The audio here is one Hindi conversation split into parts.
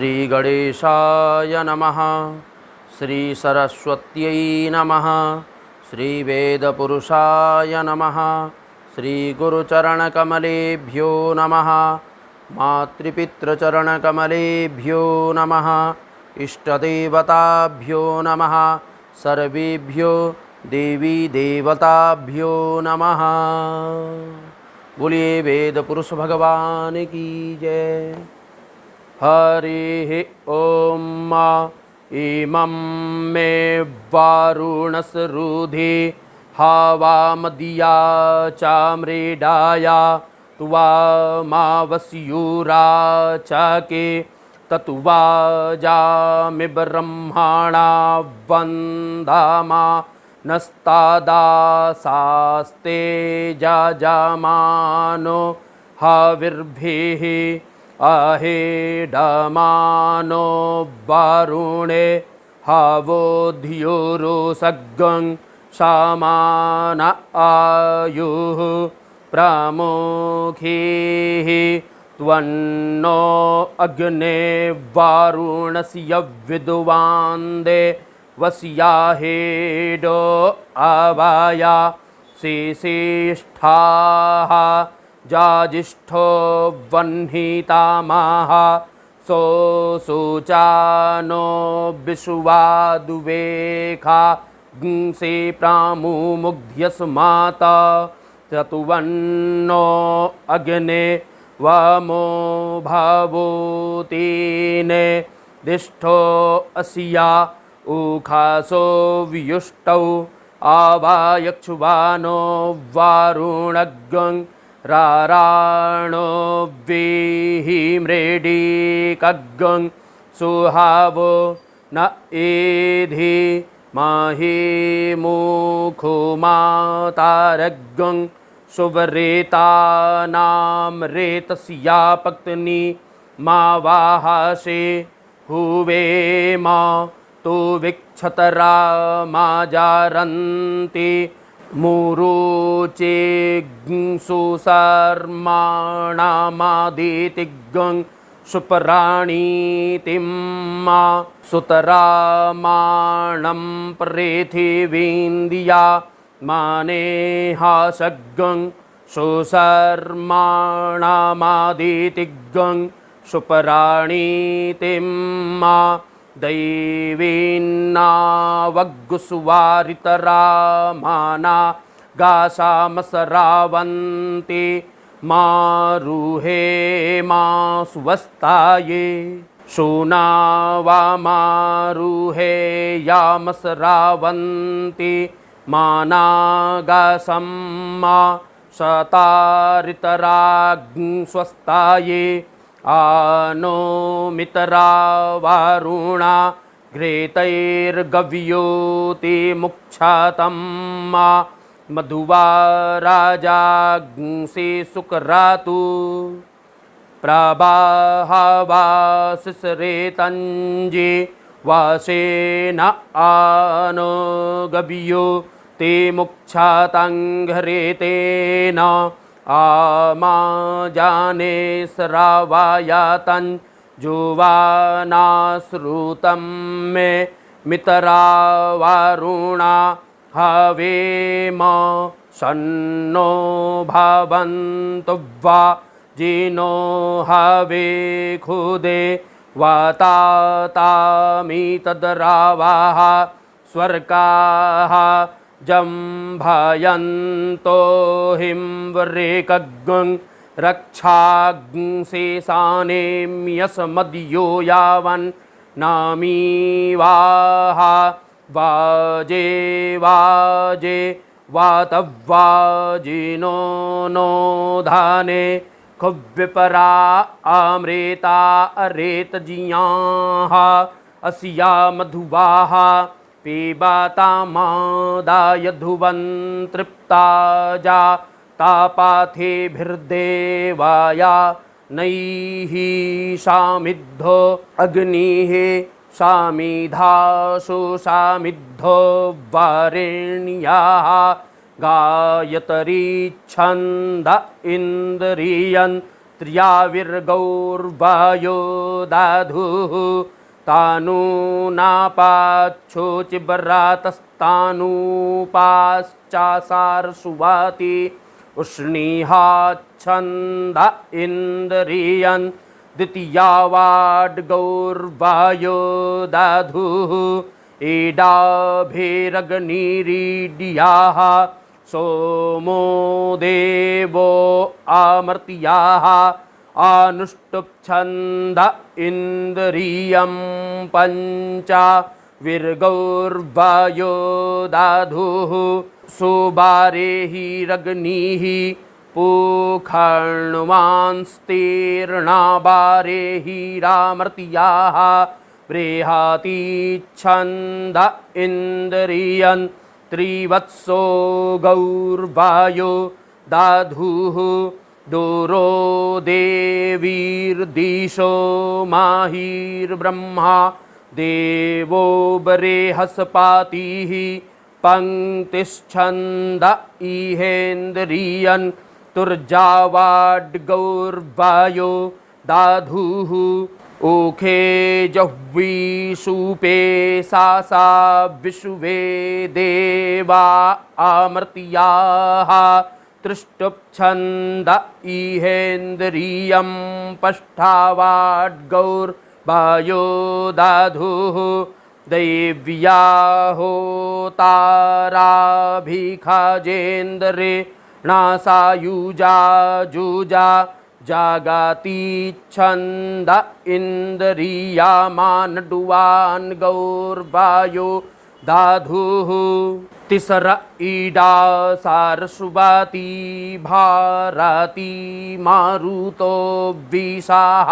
श्रीगणेशाय नमः। श्रीसरस्वत्यै नमः। श्रीवेदपुरुषाय नमः। श्रीगुरुचरणकमलेभ्यो नमः। मातृपितृचरणकमलेभ्यो नमः। इष्टदेवताभ्यो नमः। सर्वेभ्यो देवी देवताभ्यो नमः। बोलिए वेद पुरुष भगवान की जय। हरिः ॐ इमं मे वारुणसरुधे हवामदिया चाम्रेडाया तुवामावस्यूरा चके ततुवाजामि ब्रह्मणा वन्दामा नस्तादासास्ते जाजामानो हविर्भिः अहेडमानो वारुणे हवो धियोरोसगं सामान आयुः प्रमुखीः त्वन्नो अग्ने वारुणस्य विद्वान्दे वस्याहेडो अवाया शेषेष्ठाः जाजिष्ठो वह्नितामाः सोचानो विश्वादुवेखा से प्रामुमुग्ध्यस्माता चतुवन्नो अग्ने वमो भवोतीने दिष्ठो अस्या उखासो व्युष्टौ आवायक्षुवानो वारुणगं राराणो वेहिमृडिकगं सुहावो न एधि माहि मुखो मातारगं सुवरेतानां रेतस्या पत्नी मा वाहासे हुवे मा तो विक्षतरा मा जारन्ति मुरुचे सुसर्माणामादितिगं सुपराणीतिं मा सुतरामाणं पृथिवीन्द्रिया मानेहासगं सुसर्माणामादितिगं सुपराणीतिं मा दैवीन्नावग्गुस्वारितरामाना गासामसरावन्ति मारुहे मा सुवस्ताये शूनावामारुहे यामसरावन्ति मानागासम्मा शतारितराग्स्वस्ताये आनो मितरा वारुणा घृतैर्गव्योति मुक्षतं मा मधुवा राजाग्ंसि सुकरातु प्रभावासिसरेतञ्जे वासेन आनो गव्यो ते मुक्षातङ्घ्रेतेन आमा जाने स्रावायातं जुवानाश्रुतं मे मितरा वारुणा हवेम सन्नो भवन्तु वा जिनो हवे खुदे वातातामितद्रावाः स्वर्गाः जम्भयन्तो हिंवरेकगं रक्षाग्ंसेसानेम्यस्मद्यो यावन् नामीवाः वाजे वाजे वातव्वाजिनो नो धाने खुव्विपरा अमृता अरेतजियाः अस्या मधुवाः पिबातामादाय ध्रुवं तृप्ता जा तापाथेभिर्देवाया नैः सामिद्धो अग्निः सामिधासु सामिद्धो वारेण्याः गायत्री छन्द इन्द्रियन् स्त्रियाविर्गौर्वायो दाधुः तानूनापाच्छोचिबरातस्तानूपाश्चासारसुवाति उष्णीहाच्छन्द इन्द्रियन् द्वितीयावाड्गौर्वायो दाधुः ईडाभिरग्निरीड्याः सोमो देवो आमर्त्याः आनुष्टुप्छन्द इन्द्रियं पञ्चा विर्गौर्वायो दाधुः सुबारेहिरग्निः पूखण्वांस्तीर्णाबारेहिरामर्त्याः प्रेहातिच्छन्द इन्द्रियन् त्रिवत्सो गौर्वायो दाधुः दूरो देवीर्दिशो माहिर्ब्रह्मा देवो बरेहस्पातिः पङ्क्तिश्छन्द इहेन्द्रियन् तुर्जावाड्गौर्वायो दाधुः ऊखे जह्वी सूपे सासा विश्वे देवा आमर्त्याः तृष्टुप्छन्द इहेन्द्रियं पष्ठावाड्गौर्वायो दाधुः दैव्या होताराभिखाजेन्द्रे नासायुजा जुजा जागातिच्छन्द इन्द्रियामानडुवान् गौर्वायो दाधुः तिसर ईडा सारस्वती भारती मारुतो विशाः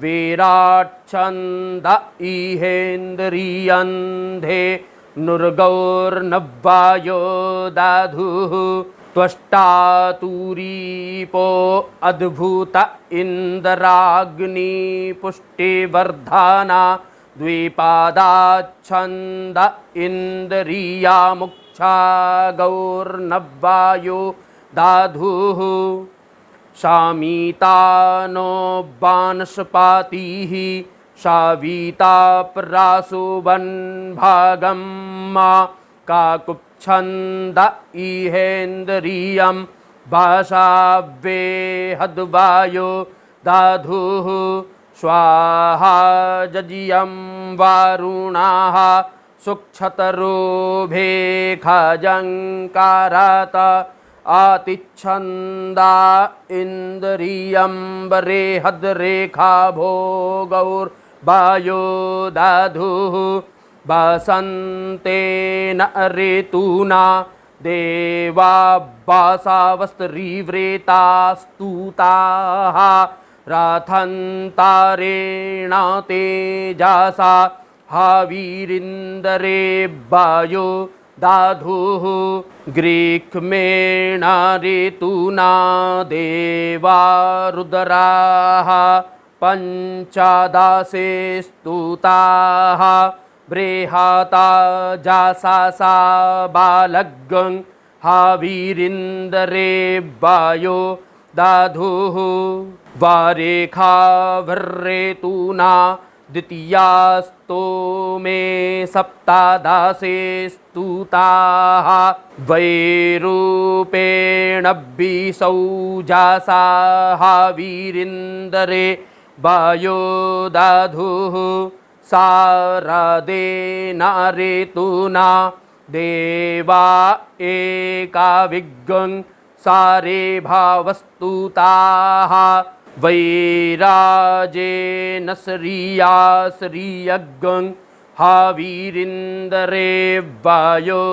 विराट्छन्द इहेन्द्रियन्धे नुर्गौर्नव्वायो दाधुः त्वष्टा तुरीपो अद्भुत इन्द्राग्निपुष्टिवर्धना द्विपादाच्छन्द इन्द्रियामुक्षा गौर्नव्वायो दाधुः शामीतानो बानस्पातिः शावीता प्रासुवन्भागं मा काकुप्छन्द इहेन्द्रियं भाषावेहद्वायो दाधुः स्वाहा जजियं वारुणाः सुक्षतरोभेखजङ्कारात आतिच्छन्दा इन्द्रियं बरेहद्रेखा भोगौर्वायो दाधुः वसन्तेन ऋतूना देवा वासावस्त्रीव्रेतास्तुताः राथन्तारेण तेजसा हावीरिन्दरे वायो दाधुः ग्रीक्मेण ऋतूना देवा रुद्राः पञ्चदासे स्तुताः बृहता जासासा बालगं हावीरिन्दरे वायो दाधुः वारेखावर्रेतूना द्वितीयास्तो मे सप्तादासे स्तुताः वैरूपेण विसौजासा हावीरिन्दरे वायो दाधुः सारदेन ऋतूना देवा एकाविगं सारे भावस्तुताः वैराजेन श्रिया श्रियगं हावीरिन्दरे वायो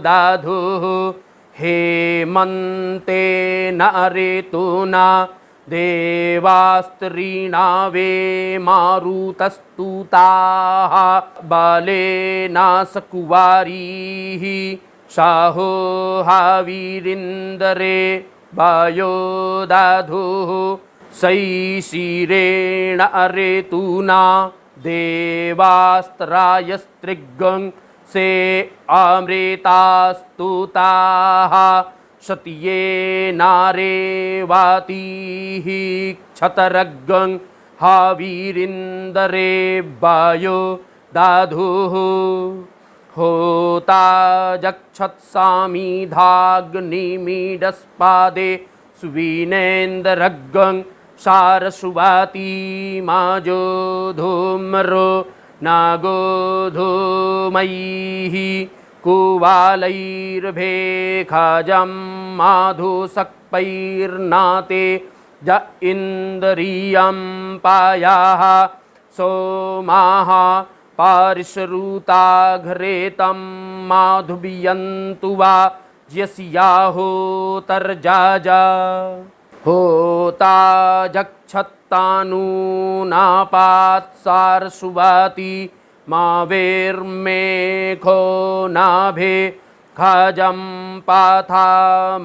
दाधुः हेमन्तेन ऋतूना देवास्त्रीणावे मारुतस्तुताः बालेन सकुवारीः शाहो हावीरिन्दरे वायो दाधुः शैशिरेण ऋतूना देवास्त्रायस्त्रिगं से अमृतास्तुताः क्षतिये नारे वातीः क्षतरग्गं हावीरिन्दरे वायो दाधुः होता जक्षत्सामिधाग्निमीडस्पादे सुवीनेन्द्रग्गं सारसुवाती माजो धूम्रो नागो धूमैः कुवालैर्भेखाजं माधुसक्पैर्नाते ज इन्द्रियं पायाः सोमाः पारिशरूता घरेतं माधुबियन्तु वा ज्यसियाहो तर्जाजा होता जक्षत्तानूनापात्सारसुवाति मावेर्मेघो नाभे खाजं पाथा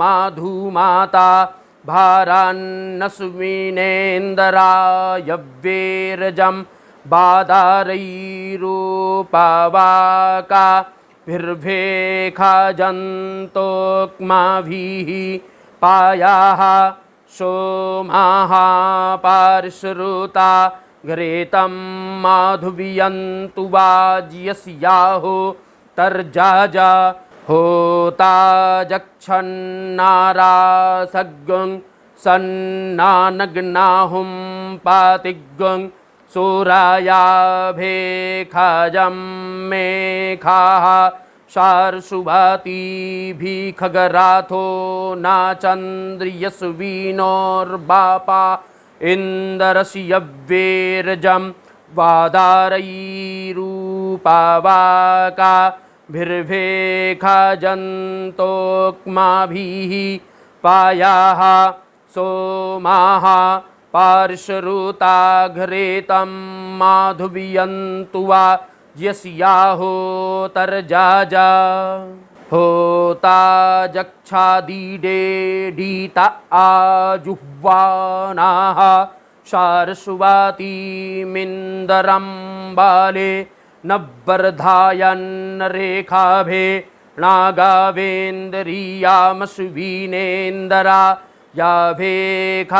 माधुमाता भारान्नसुविनेन्दरायव्येरजं बादारैरूपावाका भिर्भेखाजन्तोक्माभिः पायाः सोमाः पारिश्रुता घरेतं माधुवियन्तु वाज्यस्याहो तर्जाजा होता जक्षन्नारासग्गं सन्नानग्नाहुं पातिग्गं सोरायाभेखाजं मेघाः शार्षुभातिभिखगराथो नाचन्द्रियसुवीनोर्बापा इन्दरसियव्येरजं वादारैरूपावाका भिर्भेखाजन्तोक्माभिः पायाः सोमाः पार्श्वरूता घरेतं माधुवियन्तु वा ज्यस्याहो तर्जाजा होता जक्षादीडेडीता आजुह्वानाः शारसुवातिमिन्दरं बाले नवर्धायन्नरेखाभे नागावेन्दरीयामसुवीनेन्दरा याभेखाजञ्जावैः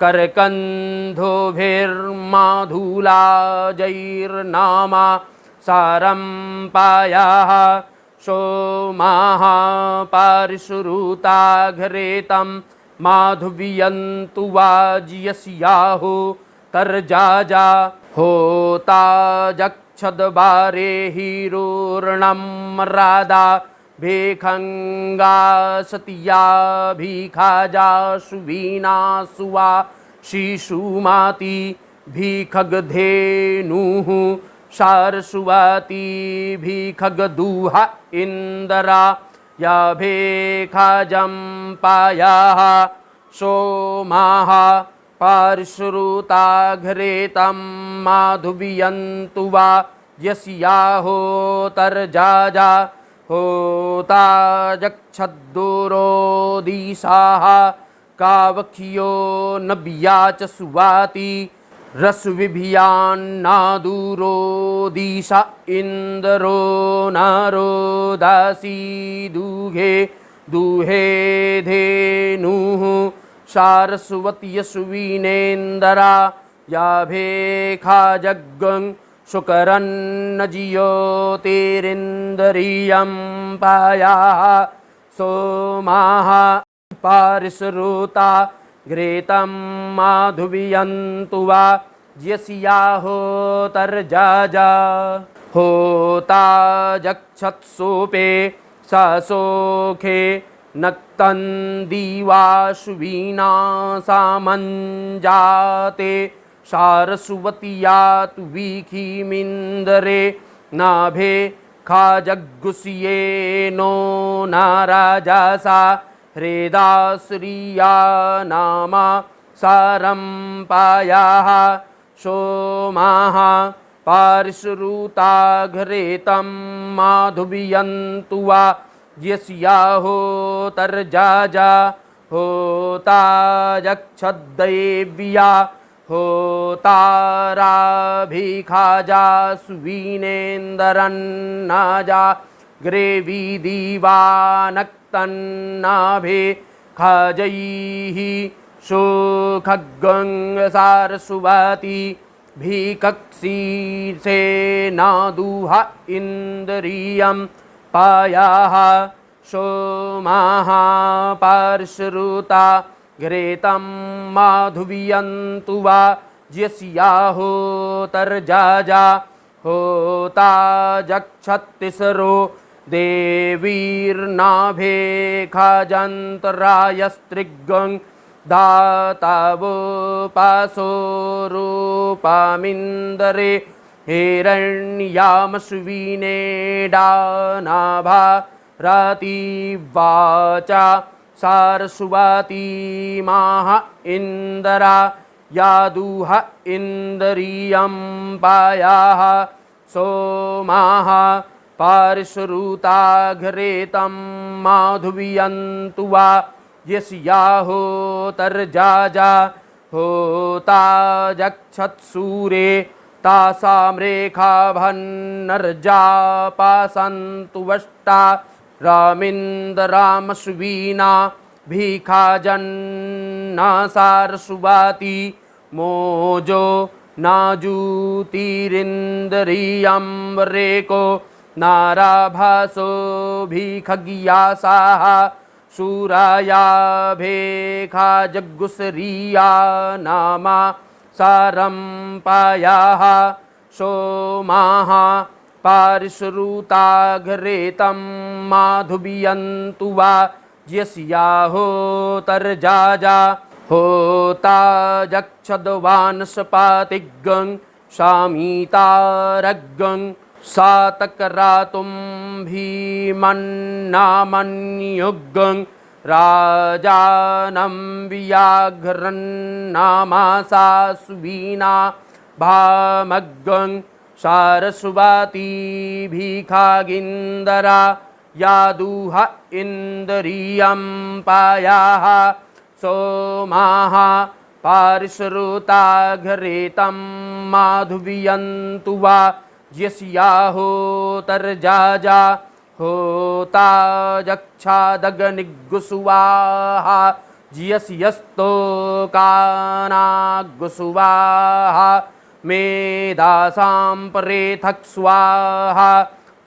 करकन्धोभिर्माधुलाजैर्नामा सारं पायाः सोमाः पारिशुरुता घरेतं माधुवियन्तु वाज्यस्याहो तर्जाजा होता जक्षद्वारे हिरोर्णं राधा भेखंगा सतिया भीखाजा सुवीना सुवा शिशुमाति भीखगधेनुः शारसुवाति भीखगदुहा इंदरा या भेखाजं पायाः सोमाः पार्श्रुता घरेतं माधुवियन्तु वा यस्याहो तर्जाजा होता जक्षद्दूरो दिशाः कावख्यो नबिया च सुवाति रसविभियान्नादूरो दिशा इन्दरो नारो दासी दुहे दुहे धेनुः सारस्वत्यसुवीनेन्दरा याभेखाजग्गं शुकरन्नजियोतिरिन्दरियं पायाः सोमाः पारिसरुता घृतं माधुवियन्तु वा ज्यस्याहो तर्जाजा होता जक्षत्सोपे ससोखे नक्तन्दीवाशुवीना सामञ्जाते सारस्वतीया तु वीखीमिन्दरे नाभे खाजग्गुष्ये नो नाराजासा हृदाश्रिया नामा सारं पायाः सोमाः पार्श्रुता घरेतं माधुवियन्तु वा यस्याहो तर्जाजा होता जक्षद्देव्या होताराभिखाजा सुवीनेन्दरन्नाजा ग्रेवीदीवानक्तन्नाभे खाजैः शोखगं सारसुवाति भीकक्षीर्षे नादुह इन्द्रियं पायाः सोमाः पार्श्रुता घृतं माधुर्यन्तु वा ज्यस्याहोतर्जाजा होता जक्षत्तिसरो देवीर्नाभे खाजन्तरायस्त्रिगं दातावोपासो रूपामिन्दरे हिरण्यामश्विनेडानाभा रातिवाचा सारस्वती माह इन्दरा यादुह इन्द्रियं पायाः सोमाः पार्श्रुता घृतं माधुर्यन्तु वा यस्याहोतर्जाजा होता जक्षत्सूरे तासां रेखाभन्नर्जापासन्तु वष्टा रामिन्दरामश्विना भीखाजन्ना सारस्वती मोजो नाजूतिरिन्द्रियं वरेको नाराभासो भीखज्ञासाः शूराया भेखा जग्गुसरिया नामा सारं पायाः सोमाः पार्श्रुता घृतं माधुर्यन्तु वा ज्यस्याहोतर्जाजा होता जक्षद्वानस्पातिगं शामितारगं सातकरातुं भीमन्नामन्युगं राजानं व्याघ्रन्नामासा सुवीना भामगं सारस्वती भीखागिन्दरा यादुह इन्द्रियं पायाः सोमाः पार्श्रुता घृतं माधुर्यन्तु वा ज्यस्याहोतर्जाजा होता जक्षादग्निगुसुवाहा ज्यस्यस्तोकानागुसुवाहा मेधासां परेथक् स्वाहा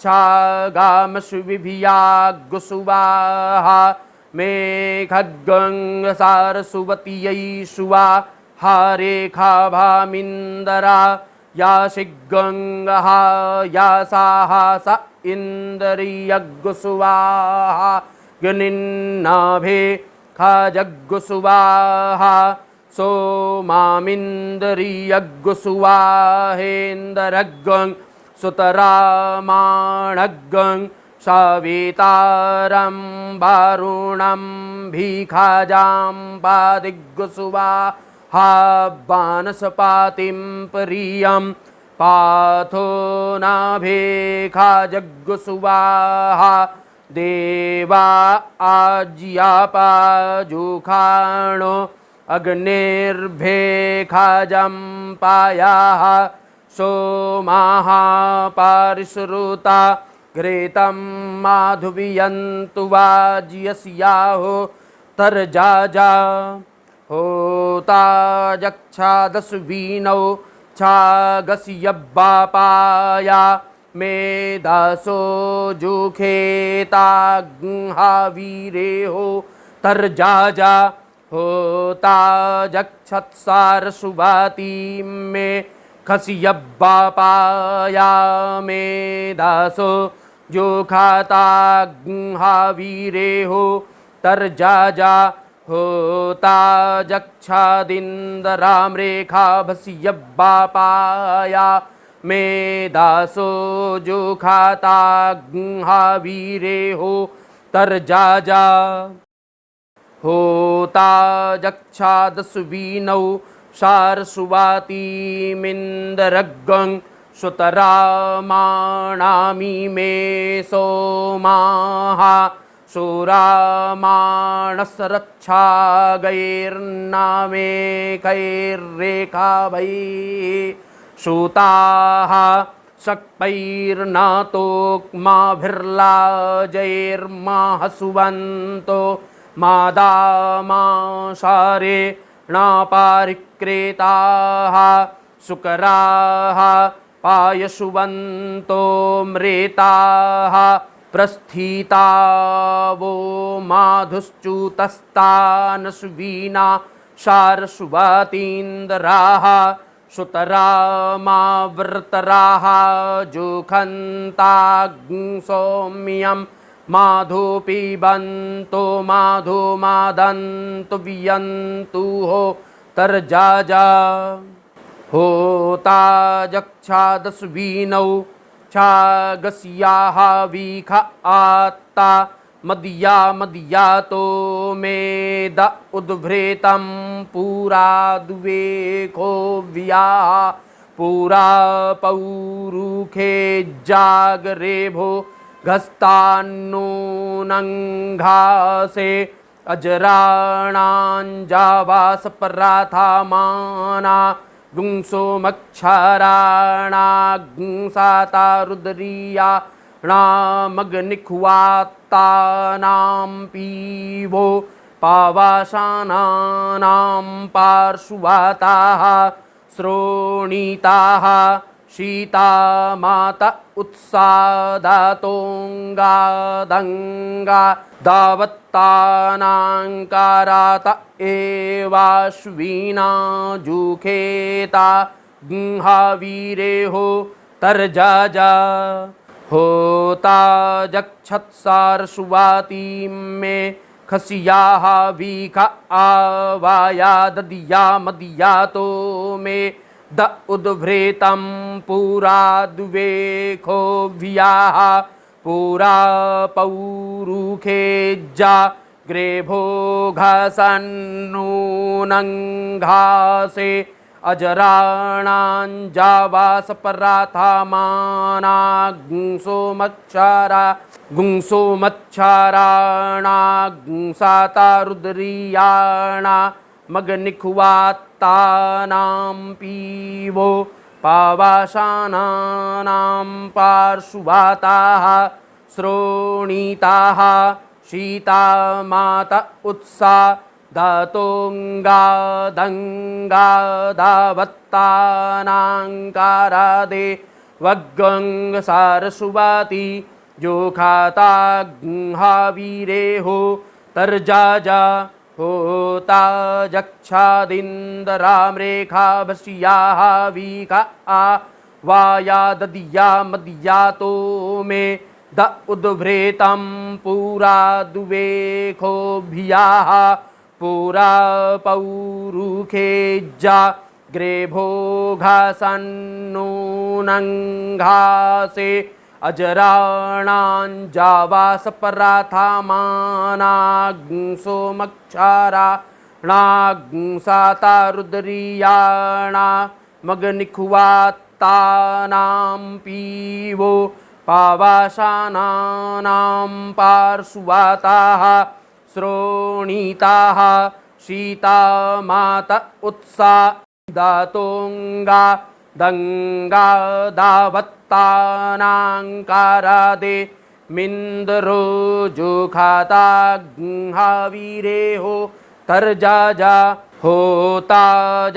छागामशुविभियागुसुवाहा मेघगं सारस्वत्यै स्वाहा रेखाभामिन्दरा याशिगंहा यासाहा स इन्द्रियगुसुवाहा गनिन्नाभे खाजगुसुवाहा सोमामिन्द्रियगुसुवाहेन्दरगं सुतरामाणगं सावेतारं वारुणं भीखाजां पादिगुसुवाहा बानसपातिं प्रियं पाथो नाभेखाजगुसुवाहा देवा आज्यापाजुखाणो अग्निर्भेखाजं पायाः सोमाः पार्श्रुता घृतं माधुर्यन्तु वा ज्यस्याहो तर्जाजा होता जक्षादस्विनौ छागस्यब्बापाया मेधासो जुखेताग्हावीरेहो तर्जाजा होता जक्षत्सारस्वती मे खस्यब्बापाया मेधासो जोखाताग्हावीरेहो तर्जाजा होता जक्षादिन्दरां रेखाभस्यब्बापाया मेधासो जोखाताग्हावीरेहो तर्जाजा होता जक्षादस्विनौ सारस्वतीमिन्दरगं सुतरामाणामि मे सोमाः सुरामाणसरच्छागैर्नामेकैर्रेखाभैः श्रुताः शक्पैर्नातोक्माभिर्लाजैर्माहसुवन्तो मादामाशारे णापारिक्रेताः सुकराः पायसुवन्तो मृताः प्रस्थिता वो माधुश्च्युतस्तानसुवीना शारसुवातीन्द्राः सुतरामावृतराः जुखन्ताग्सौम्यं माधु पिबन्तो माधु मादन्तु वियन्तु हो तर्जाजा होता जक्षादस्वीनौ छागस्याः वीख आत्ता मदिया मदियातो मेद उद्भृतं पुरा दुवेखो व्याः पुरा पौरुखे जागरेभो घस्तान्नूनङ्घासे अजराणाञ्जावासपराथामाना गुंसोमक्षराणाग्साता रुद्रिया णामग्निख्वात्तानां पीवो पावाशानानां पार्श्वाताः श्रोणीताः शीता माता उत्सादातोङ्गादङ्गा दावत्तानाङ्कारात एवाश्विना जुखेता गुंहावीरे हो तर्जाजा होता जक्षत्सारसुवातीं मे खसियाः वीख आवाया ददिया मदियातो मे द उद्भृतं पुरा दुवेखो व्याः पुरा पौरुखे जा ग्रेभो घसन्नूनङ्घासे अजराणाञ्जावासपराथामाना गुंसोमच्छाराणागुंसाता रुद्रियाणा मग्निख्वात्तानां पीवो पावाशानानां पार्श्वाताः श्रोणीताः शीता माता उत्सा दातोङ्गादङ्गा दावत्तानाङ्कारादे वग्गङ्गसारसुवाति जोखाता गुंहावीरे हो तर्जाजा होता जक्षादिन्दराम्रेखाभस्याः वीखा वाया ददिया मदियातो मे द उद्भृतं पुरा दुवेखो भियाः पुरा पौरुखे जा ग्रेभो घसन्नूनङ्घासे अजराणाञ्जावासपराथामाना गुंसोमक्षाराणागुंसाता रुद्रियाणा मग्निख्वात्तानां पीवो पावाशानानां पार्श्वाताः श्रोणीताः शीता माता उत्सा दातोङ्गा दङ्गा दावत्तानाङ्कारादे मिन्दरो जोखाता गुंहावीरे हो तर्जाजा होता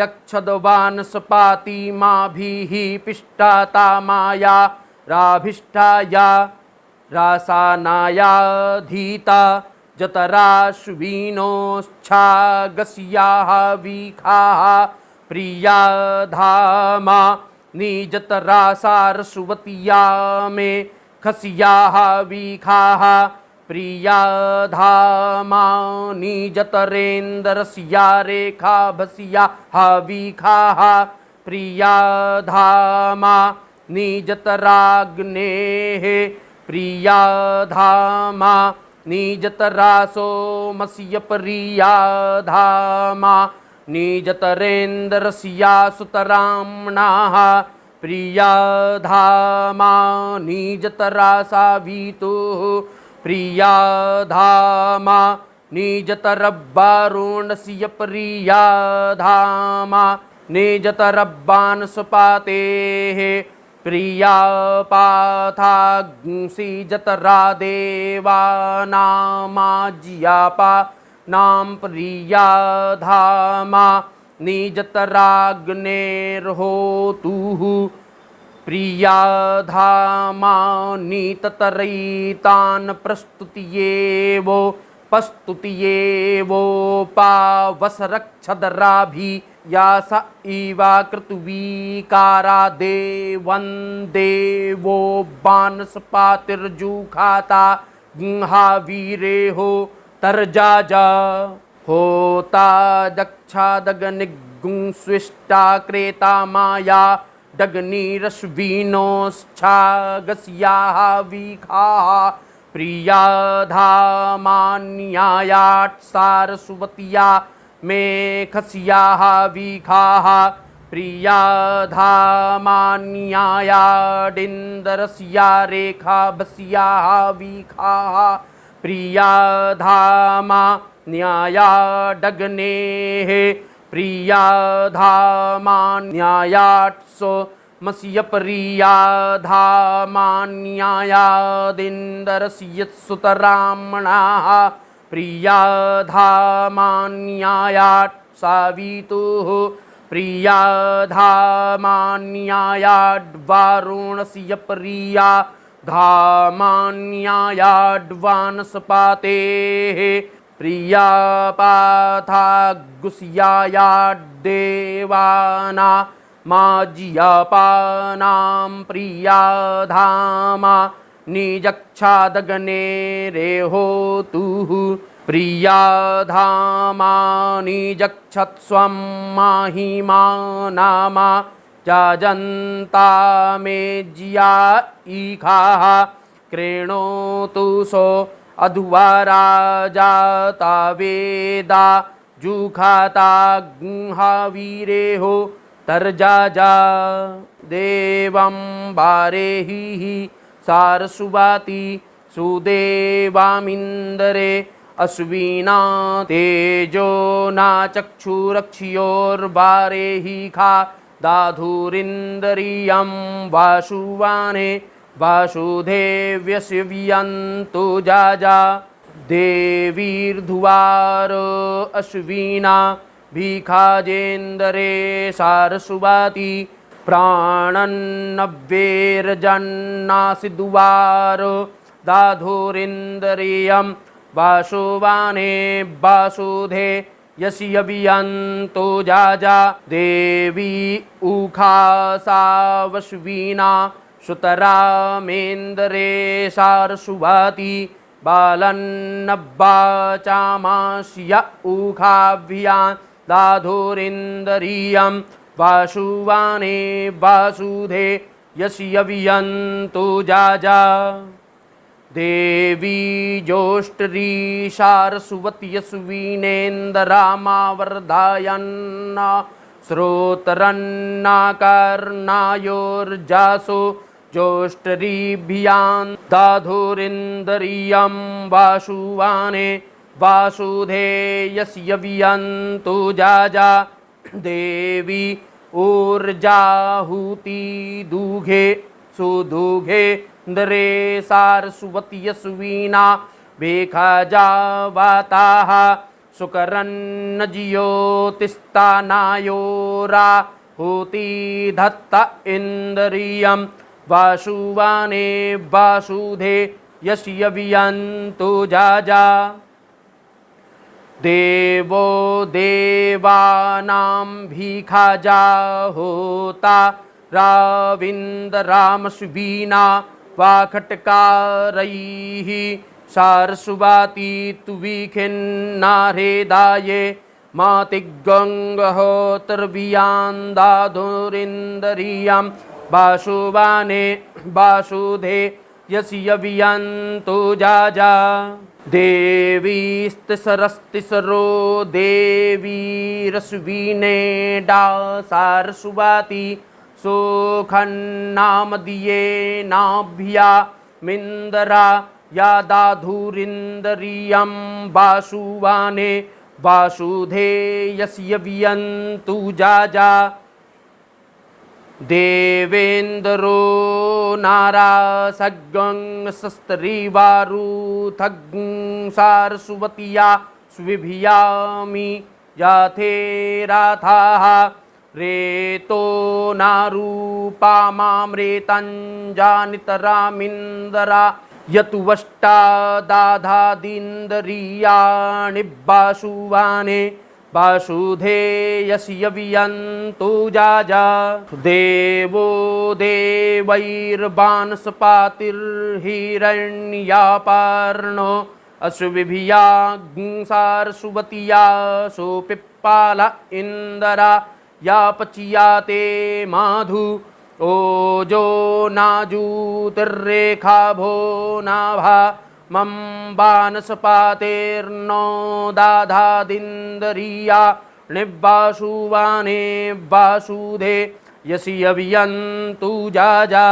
जक्षदवानस्पाति माभिः पिष्टाता माया राभिष्ठाया रासानाया धीता जतराश्विनोश्छागस्याः वीखाः प्रिया धामा निजतरासारसुवतिया मे खस्याः वीखाः प्रिया धामा निजतरेन्द्रस्या रेखाभस्याः वीखाः प्रिया धामा निजतराग्नेः प्रिया धामा निजतरासोमस्य प्रिया धामा निजतरेन्द्रस्या सुतराम्णाः प्रिया धामा निजतरासावितुः प्रिया धामा निजतरब्बारुणस्य प्रिया धामा निजतरब्बान्सपातेः प्रिया पाथाग्ंसि जतरा देवानामाज्यापा नाम प्रिया धामा निजतराग्नेर्होतुः प्रिया धामानि ततरैतान् प्रस्तुतियेवो पस्तुतियेवोपावसरक्षदराभि या स इवा कृतुवीकारा देवं देवो बानस्पातिर्जुखाता गृहावीरेहो तर्जाजा होता दक्षादगनिगुं स्विष्टा क्रेता माया डग्निरश्विनोश्चागस्याः वीखाः प्रिया धामान्यायाट् सारस्वत्या मेखस्याः वीखाः प्रिया धामान्यायाडिन्दरस्या रेखाभस्याः वीखाः प्रिया धामा न्याया डग्नेः प्रिया धामान्यायाट्सो मस्य प्रिया धामान्यायादिन्दरस्यत्सुतराम्णाः प्रिया धामान्यायाट् सावितुः प्रिया धामान्यायाड्वारुणस्य प्रिया धामान्यायाड्वानस्पातेः प्रिया पाथागुस्यायाड्देवाना माज्यापानां प्रिया धामा निजक्षादगनेरेहोतुः प्रिया धामा निजक्षत्स्वं माहिमा नामा जाजन्ता मेज्या ईखाः क्रीणोतु सो अधुवाराजाता वेदा जुखाता गृहावीरेहो तर्जाजा देवं बारेहि सारस्वती सुदेवामिन्दरे अश्विना तेजो नाचक्षुरक्षियोर्बारेहि खा दाधुरिन्दरियं वासुवाने वासुदेव्यस्य वियन्तु जाजा देवीर्धुवार अश्विना भिखाजेन्दरे सारस्वती प्राणन्नव्येर्जन्नासिदुवार दाधुरिन्दरियं वासुवाने वासुधे यस्य वियन्तु जाजा देवी उखासा वश्विना सुतरामेन्दरे सारस्वती बालन्नब्बाचामास्य उखाभ्यां दाधुरिन्दरियं वासुवाने वासुधे यस्य वियन्तु जाजा देवी जोष्टरी सारस्वती यस्विनेन्दरामावर्धायन्न श्रोतरन्नाकर्णायोर्जासो जोष्टरीभ्यां दाधुरिन्दरियं वासुवाने वासुधेयस्य वियन्तु जाजा देवी ऊर्जाहुति दुघे सुदुघे इन्दरे सारस्वती यस्विना भेखजावाताः सुकरन्नज्योतिस्तानायोरा हुति धत्त इन्दरियं वासुवाने वासुधे यस्य वियन्तु जाजा देवो देवानां भिखाजा होता राविन्दरामश्विना वाखट्कारैः सारस्वती तु विखिन्नारेदाये मातिगङ्गहोतर्वियां दाधुरिन्दरियं वासुवाने वासुधे यस्य वियन्तु जाजा देवीस्तिसरस्तिसरो देवीरश्विनेडा सारस्वती सोखन्नामदीये नाभ्या मिन्दरा या दाधुरिन्दरियं वासुवाने वासुधे यस्य वियन्तु जाजा देवेन्द्रो नारासगं शस्त्रीवारुथगं सारस्वत्या स्विभियामि याथे राथाः रेतो नारूपामामृतञ्जानितरामिन्दरा यतुवष्टा दाधादीन्दरियाणि वासुवाने वासुधेयस्य वियन्तु जाजा देवो देवैर्वानस्पातिर्हिरण्यापर्णो अश्विभियाग्सारस्वत्या सोऽपिप्पाल इन्दरा या पच्याते माधु ओजो नाजूतिर्रेखा भो नाभा मम वानस्पातेर्नो दाधादिन्दरिया निवासुवाने वासुधे यसि अभियन्तु जाजा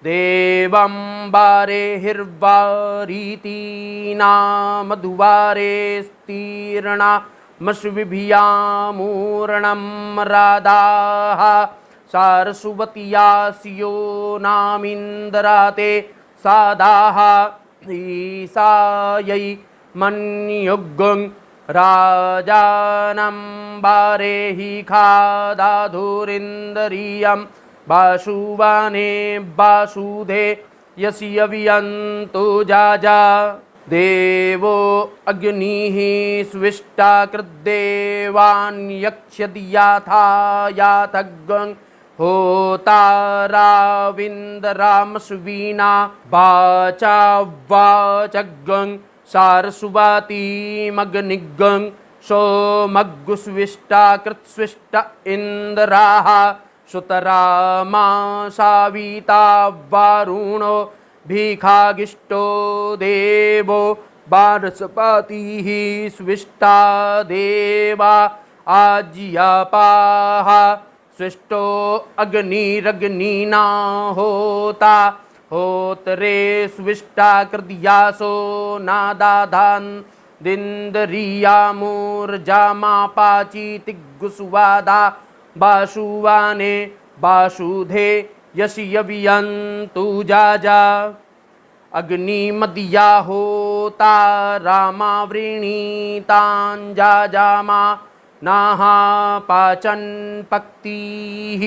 देवं वारे हिर्वारीतीना मधुवारे स्तीर्णा मश्विभियामूर्णं राधाः सारस्वत्यास्यो नामिन्दराते सादाः ईसायै मन्युगं राजानं वारेहि खादाधुरिन्दरियं वासुवाने वासुधे यसि अभियन्तु जाजा देवो अग्निः स्विष्टा कृद्देवान्यक्ष्यदियाथा याथगं होताराविन्दरामस्वीना वाचा वाचगं सारस्वतीमग्निगं सोमग्गुस्विष्टा कृत्स्विष्ट इन्द्राः सुतरामा साविता वारुणो भीखागिष्टो देवो वानस्पतिः स्विष्टा देवा आज्यापाः स्विष्टो अग्निरग्निना होता होतरे स्विष्टा कृद्यासो नादाधान् दिन्दरियामूर्जामापाचीतिग्गुसुवादा वासुवाने वासुधे यसि अभियन्तु जाजा अग्निमदिया होता रामावृणीताञ्जाजामा नाः पाचन पक्तिः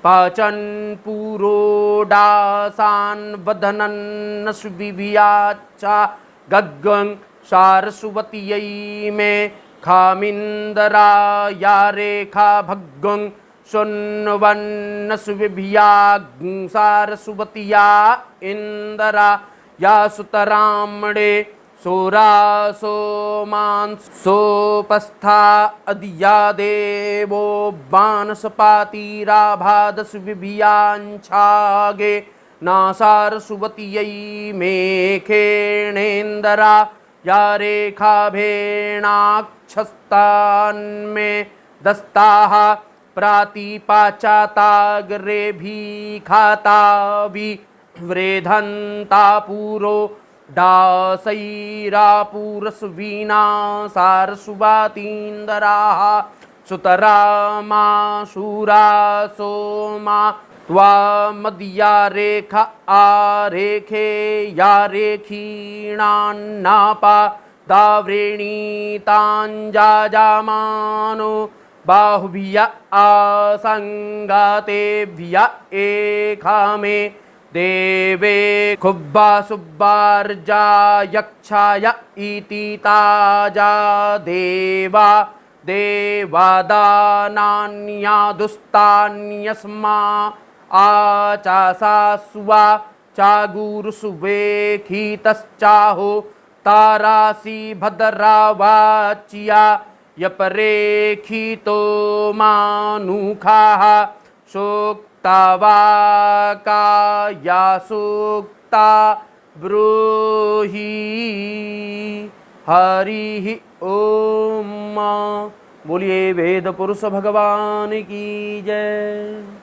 पाचन पुरोडासान् वदनन् सुविभियाच्चा गग्गं सारस्वत्यै मे खामिन्दरा या रेखा भग्गं सुन्वन्न सुविभियाग्ं सारस्वत्या इन्दरा या सुतरामणे सोरासो मांसोपस्था अदिया देवो बानस्पातिराभादसुविभियाञ्छागे नासारस्वत्यै मेखेणेन्दरा या रेखाभेणाक्षस्तान्मे दस्ताः प्रातिपाचाताग्रेभिखाता विव्रेधन्ता पुरो दासैरापुरस्वीना सारस्वतीन्दराः सुतरामा शूरा सोमा त्वामदिया रेखा आरेखे या रेखीणान्नापा दाव्रेणीताञ्जाजामानो बाहुभिया आसङ्गातेभ्य एखामे देवे खुब्बा सुब्बार्जा यक्षाय इति ताजा देवा देवादानान्यादुस्तान्यस्मा आचासा सुवा चागुरुसुवेखितश्चाहो तारासि भद्रावाच्या यपरेखितो मानुखाः सोक्तावाकाया सूक्ता ब्रूहि हरिः ओम। बोलिए वेद पुरुष भगवान की जय।